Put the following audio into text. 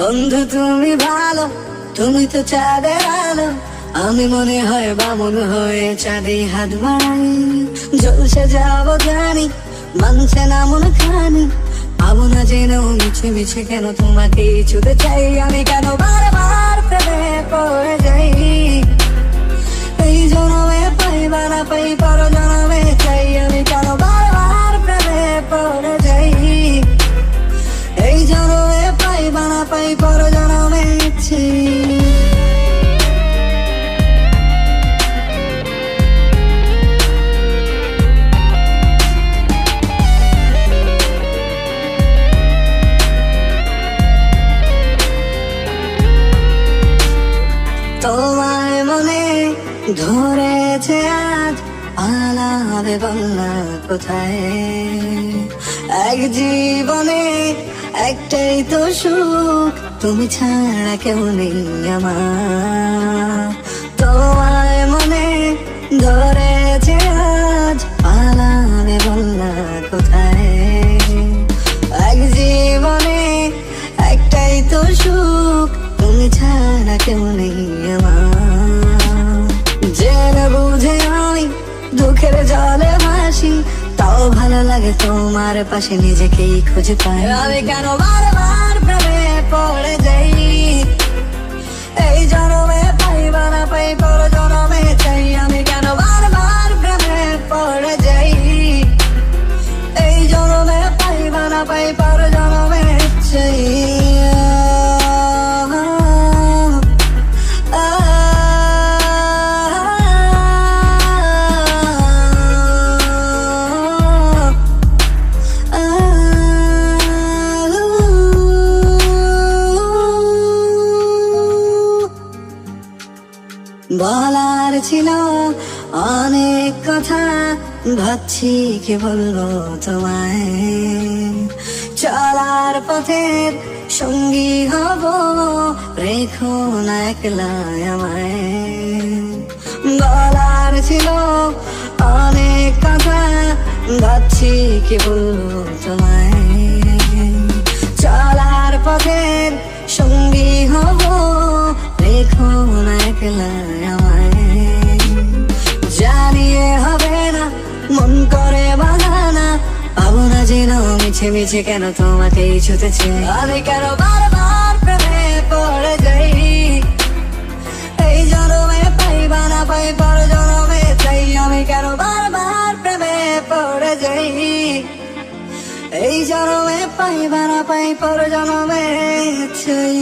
বন্ধু তুমি ভালো, তুমি তো চাঁদের আলো, আমি মনে হয় বামন হয়ে চাঁদে হাত বাড়াই। জলসে যাবো জানি, মানছে না মন খানি, পাবো না জেনেও মিছে মিছে কেন তোমাকে ছুতে চাই। আমি কেন বারবার প্রেমে পড়ে যাই, এই জনমে পাই বা না পাই পর জনমে চাই। আমি কেন বারবার প্রেমে পড়ে যাই, এই জনমে পাই বা না পাই পর জনমে চাই। তোমায় মনে ধরেছে আজ, পালাবে বন্যা কোথায়। এক জীবনে একটাই তো সুখ, তুমি ছাড়া কেউ নেই আমার। তোমায় মনে ধরেছে আজ, পালাবে বন্যা কোথায়। এক জীবনে একটাই তো সুখ, তুমি ছাড়া কেউ নেই আমার। জেনে বুঝে আমি দুঃখের জলে ভাসি, তাও ভালো লাগে তোমার পাশে নিজেকেই খুঁজে পাই। আমি কেন বারবার প্রেমে পড়ে যাই, এই জনমে পাই বা না পাই পর জনমে চাই। আমি কেন বারবার প্রেমে পড়ে যাই, এই জনমে পাই বা না পাই পর জনমে চাই। বলার ছিল অনেক কথা, ভাবছি কি বলবো তোমায়। চলার পথের সঙ্গী হব, রেখো না একলা আমায়। বলার ছিল অনেক কথা, ভাবছি কি বলবো তোমায়। চলার পথের সঙ্গী হব, রেখো না একলা আমায়। জানিয়ে হবে না মন করে বাহানা, পাবো না যেন মিছে মিছে কেন তোমাকে ছুতেছে। আমি কেন বারবার প্রেমে পড়ে যাই, এই জনমে পাই বা না পাই পর জনমে চাই। আমি কেন বারবার প্রেমে পড়ে যাই, এই জনমে পাই বা না পাই পর জনমে চাই।